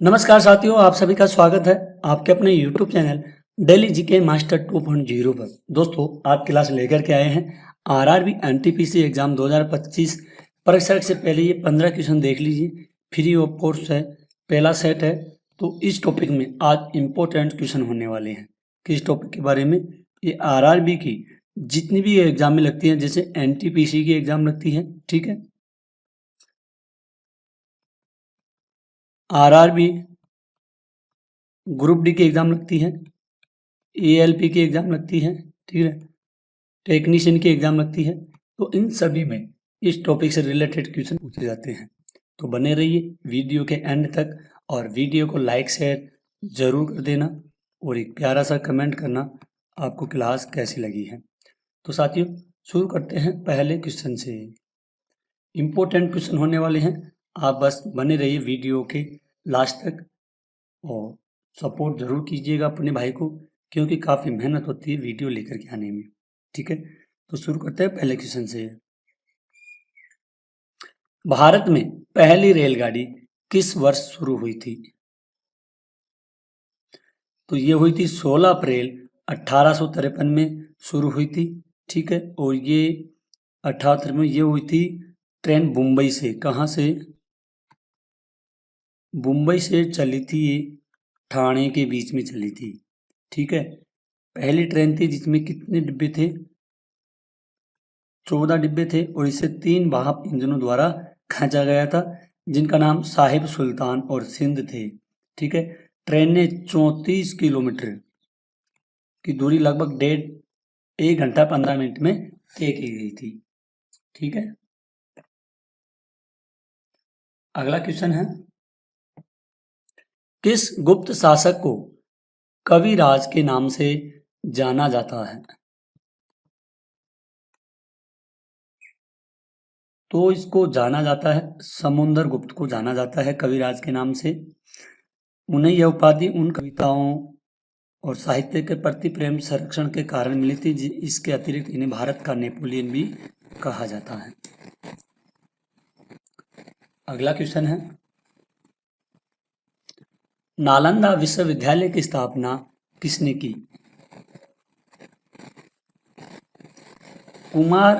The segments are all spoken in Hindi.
नमस्कार साथियों, आप सभी का स्वागत है आपके अपने YouTube channel daily GK master 2.0 पर। दोस्तों, आज क्लास लेकर के आए हैं आरआरबी एनटीपीसी एग्जाम 2025 परीक्षा से पहले ये 15 क्वेश्चन देख लीजिए। फ्री ऑफ कोर्स है, पहला सेट है। तो इस टॉपिक में आज इम्पोर्टेंट क्वेश्चन होने वाले हैं। किस टॉपिक के बारे में? ये आरआरबी की जितनी भी एग्जाम में लगती है, जैसे एनटीपीसी की एग्जाम लगती है, ठीक है, आरआरबी ग्रुप डी की एग्जाम लगती है, एएलपी की एग्जाम लगती है, ठीक है, टेक्नीशियन की एग्जाम लगती है। तो इन सभी में इस टॉपिक से रिलेटेड क्वेश्चन पूछे जाते हैं। तो बने रहिए वीडियो के एंड तक और वीडियो को लाइक शेयर जरूर कर देना और एक प्यारा सा कमेंट करना आपको क्लास कैसी लगी है। तो साथियों, शुरू करते हैं पहले क्वेश्चन से। इम्पोर्टेंट क्वेश्चन होने वाले हैं, आप बस बने रहिए वीडियो के लास्ट तक और सपोर्ट जरूर कीजिएगा अपने भाई को, क्योंकि काफ़ी मेहनत होती है वीडियो लेकर के आने में, ठीक है। तो शुरू करते हैं पहले क्वेश्चन से। भारत में पहली रेलगाड़ी किस वर्ष शुरू हुई थी? तो ये हुई थी 16 अप्रैल 1853 में शुरू हुई थी, ठीक है। और ये 78 में ये हुई थी ट्रेन मुंबई से। कहाँ से? मुंबई से चली थी ये, ठाणे के बीच में चली थी, ठीक है। पहली ट्रेन थी जिसमें कितने डिब्बे थे? 14 डिब्बे थे और इसे 3 भाप इंजनों द्वारा खींचा गया था, जिनका नाम साहिब सुल्तान और सिंध थे, ठीक है। ट्रेन ने 34 किलोमीटर की दूरी लगभग 1 घंटा 15 मिनट में तय की गई थी, ठीक है। अगला क्वेश्चन है, किस गुप्त शासक को कविराज के नाम से जाना जाता है? तो इसको जाना जाता है, समुद्र गुप्त को जाना जाता है कविराज के नाम से। उन्हें यह उपाधि उन कविताओं और साहित्य के प्रति प्रेम संरक्षण के कारण मिली थी। इसके अतिरिक्त इन्हें भारत का नेपोलियन भी कहा जाता है। अगला क्वेश्चन है, नालंदा विश्वविद्यालय की स्थापना किसने की? कुमार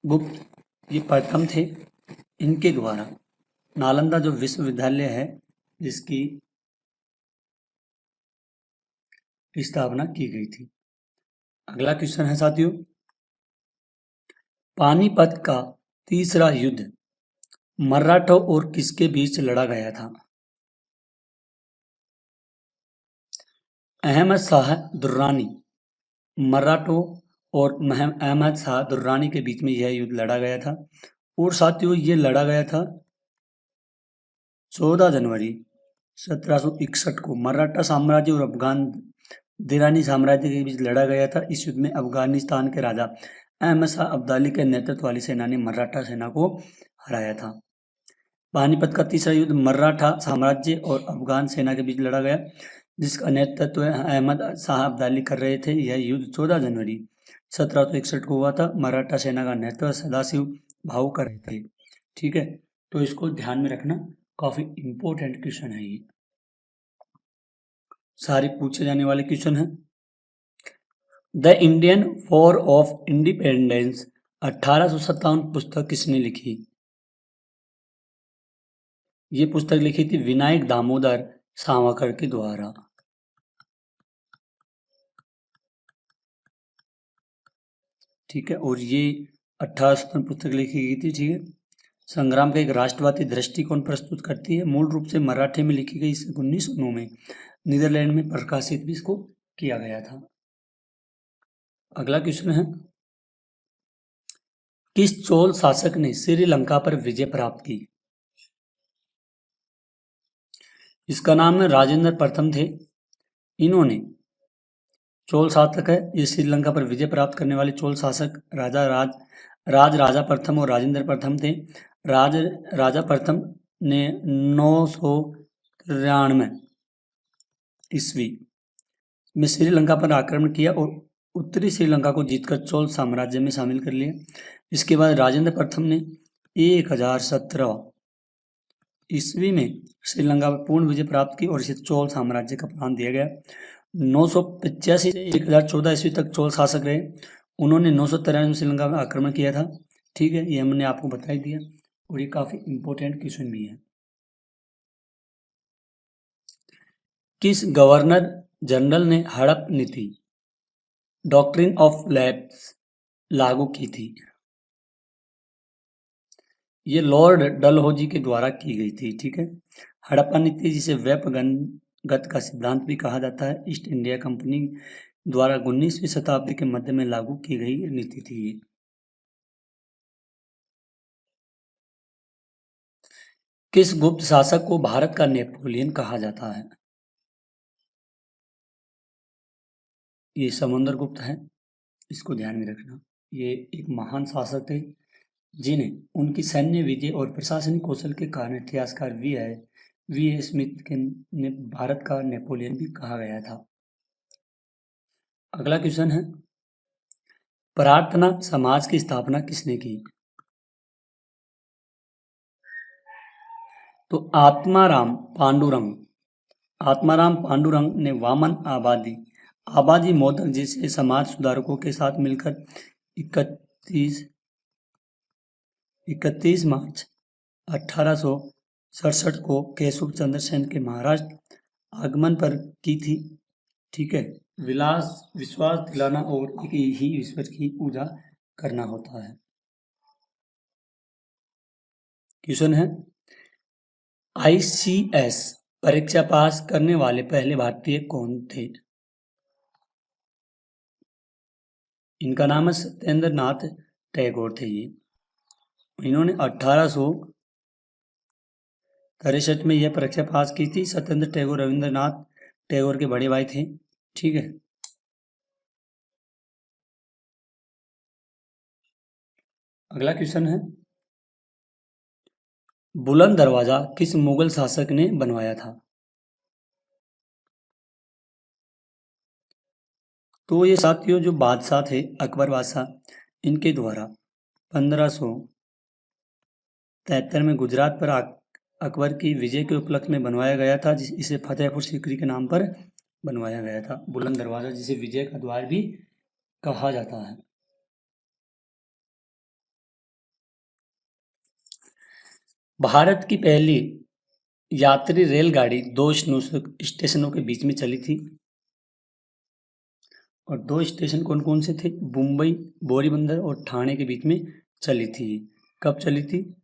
गुप्त ये प्रथम थे, इनके द्वारा नालंदा जो विश्वविद्यालय है जिसकी स्थापना की गई थी। अगला क्वेश्चन है साथियों, पानीपत का तीसरा युद्ध मराठों और किसके बीच लड़ा गया था? अहमद शाह दुर्रानी, मराठों और अहमद शाह दुर्रानी के बीच में यह युद्ध लड़ा गया था। और साथियों, ये लड़ा गया था 14 जनवरी 1761 को। मराठा साम्राज्य और अफगान दिरानी साम्राज्य के बीच लड़ा गया था। इस युद्ध में अफगानिस्तान के राजा अहमद शाह अब्दाली के नेतृत्व वाली सेना ने मराठा सेना को हराया था। पानीपत का तीसरा युद्ध मराठा साम्राज्य और अफगान सेना के बीच लड़ा गया, जिसका नेतृत्व अहमद शाह अब्दाली कर रहे थे। यह युद्ध 14 जनवरी 1761 को हुआ था। मराठा सेना का नेतृत्व सदाशिव भाऊ कर रहे थे, ठीक है। तो इसको ध्यान में रखना, काफी इंपॉर्टेंट क्वेश्चन है ये, सारे पूछे जाने वाले क्वेश्चन है। The Indian war of independence 1857 पुस्तक किसने लिखी? ये पुस्तक लिखी थी विनायक दामोदर सावरकर के द्वारा, ठीक है। और ये 1857 पुस्तक लिखी गई थी, ठीक है। संग्राम का एक राष्ट्रवादी दृष्टिकोण प्रस्तुत करती है। मूल रूप से मराठी में लिखी गई, इसे 1909 में नीदरलैंड में प्रकाशित भी इसको किया गया था। अगला क्वेश्चन है, किस चोल शासक ने श्रीलंका पर विजय प्राप्त की? इसका नाम है राजेंद्र प्रथम थे। इन्होंने चोल शासक है, ये श्रीलंका पर विजय प्राप्त करने वाले चोल शासक राजा प्रथम और राजेंद्र प्रथम थे। राजा प्रथम ने 993 ईस्वी में श्रीलंका पर आक्रमण किया और उत्तरी श्रीलंका को जीतकर चोल साम्राज्य में शामिल कर लिया। इसके बाद राजेंद्र प्रथम ने 1017 ईस्वी में श्रीलंका पर पूर्ण विजय प्राप्त की और इसे चोल साम्राज्य का प्रांत दिया गया। 985 से 1014 ईस्वी तक चोल शासक रहे। उन्होंने 993 में श्रीलंका में आक्रमण किया था। ठीक है, ये हमने आपको बता ही दिया और ये काफी इंपॉर्टेंट क्वेश्चन भी है। किस गवर्नर जनरल ने हड़प नीति डॉक्ट्रिन ऑफ लैप्स लागू की थी? ये लॉर्ड डलहौजी के द्वारा की गई थी। ठीक है, हड़प्पा नीति, जिसे व्यापगत का सिद्धांत भी कहा जाता है, ईस्ट इंडिया कंपनी द्वारा 19वीं शताब्दी के मध्य में लागू की गई नीति थी ये। किस गुप्त शासक को भारत का नेपोलियन कहा जाता है? ये समुद्रगुप्त है, इसको ध्यान में रखना। ये एक महान शासक थे जिन्हें उनकी सैन्य विजय और प्रशासनिक कौशल के कारण इतिहासकार वी स्मिथ के ने भारत का नेपोलियन भी कहा गया था। अगला क्वेश्चन है, प्रार्थना समाज की स्थापना किसने की? तो आत्माराम पांडुरंग ने वामन आबादी मोदक जैसे समाज सुधारकों के साथ मिलकर 31 मार्च 1867 को केशव चंद्र सेन के महाराष्ट्र आगमन पर की थी। ठीक है, विश्वास दिलाना और एक ही ईश्वर की पूजा करना होता है। क्वेश्चन है, ICS परीक्षा पास करने वाले पहले भारतीय कौन थे? इनका नाम है सत्येंद्र नाथ टैगोर थे। ये इन्होंने 1863 में यह परीक्षा पास की थी। सत्येंद्र टैगोर रविंद्रनाथ टैगोर के बड़े भाई थे। ठीक है, अगला क्वेश्चन है, बुलंद दरवाजा किस मुगल शासक ने बनवाया था? तो ये साथियों जो बादशाह थे अकबर बादशाह, इनके द्वारा 1573 में गुजरात पर अकबर की विजय के उपलक्ष्य में बनवाया गया था। इसे फतेहपुर सीकरी के नाम पर बनवाया गया था। बुलंद दरवाजा जिसे विजय का द्वार भी कहा जाता है। भारत की पहली यात्री रेलगाड़ी 2 स्टेशनों के बीच में चली थी और 2 स्टेशन कौन कौन से थे? मुंबई बोरीबंदर और ठाणे के बीच में चली थी। कब चली थी?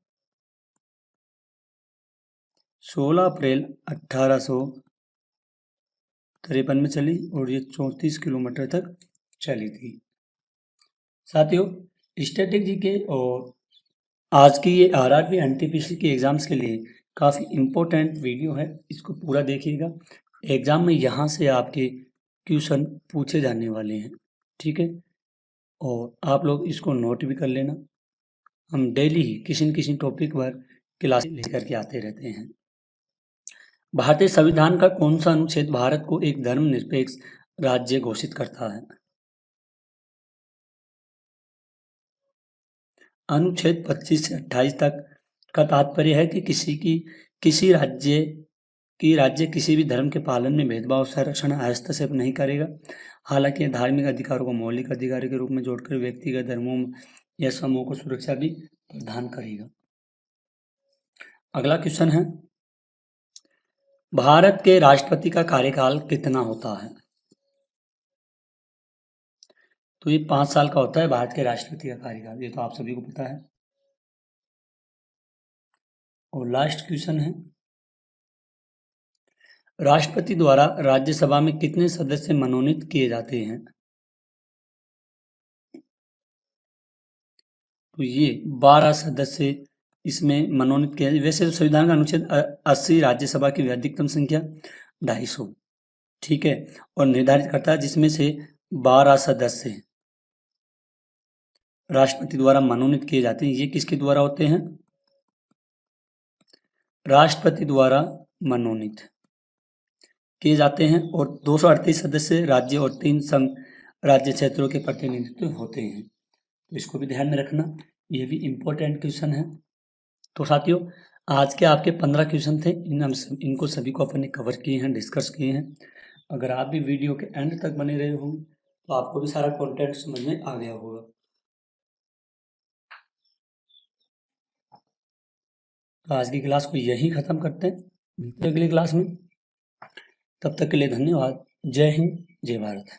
16 अप्रैल 1853 में चली और ये 34 किलोमीटर तक चली थी। साथियों, स्टैटिक जीके और आज की ये आरआरबी एनटीपीसी के एग्जाम्स के लिए काफ़ी इम्पोर्टेंट वीडियो है, इसको पूरा देखिएगा। एग्जाम में यहाँ से आपके क्वेश्चन पूछे जाने वाले हैं। ठीक है, और आप लोग इसको नोट भी कर लेना। हम डेली ही किसी न किसी टॉपिक पर क्लास लेकर के आते रहते हैं। भारतीय संविधान का कौन सा अनुच्छेद भारत को एक धर्मनिरपेक्ष राज्य घोषित करता है? अनुच्छेद 25 से 28 तक का तात्पर्य है कि किसी राज्य किसी भी धर्म के पालन में भेदभाव, संरक्षण, हस्तक्षेप नहीं करेगा। हालांकि धार्मिक अधिकारों को मौलिक अधिकार के रूप में जोड़कर व्यक्तिगत धर्मों या समूह को सुरक्षा भी प्रदान करेगा। अगला क्वेश्चन है, भारत के राष्ट्रपति का कार्यकाल कितना होता है? तो ये 5 साल का होता है भारत के राष्ट्रपति का कार्यकाल, ये तो आप सभी को पता है। और लास्ट क्वेश्चन है, राष्ट्रपति द्वारा राज्यसभा में कितने सदस्य मनोनीत किए जाते हैं? तो ये 12 सदस्य इसमें मनोनीत किया। वैसे तो संविधान का अनुच्छेद 80 राज्यसभा की अधिकतम संख्या 250, ठीक है, और निर्धारित करता है जिसमें से 12 सदस्य राष्ट्रपति द्वारा मनोनीत किए जाते हैं। ये किसके द्वारा होते हैं? राष्ट्रपति द्वारा मनोनीत किए जाते हैं। और 238 सदस्य राज्य और 3 संघ राज्य क्षेत्रों के प्रतिनिधित्व होते हैं। तो इसको भी ध्यान में रखना, यह भी इम्पोर्टेंट क्वेश्चन है। तो साथियों, आज के आपके 15 क्वेश्चन थे, इनको सभी को अपन ने कवर किए हैं, डिस्कस किए हैं। अगर आप भी वीडियो के एंड तक बने रहे होंगे तो आपको भी सारा कंटेंट समझ में आ गया होगा। तो आज की क्लास को यहीं ख़त्म करते हैं, मिलते हैं अगली क्लास में। तब तक के लिए धन्यवाद। जय हिंद, जय भारत।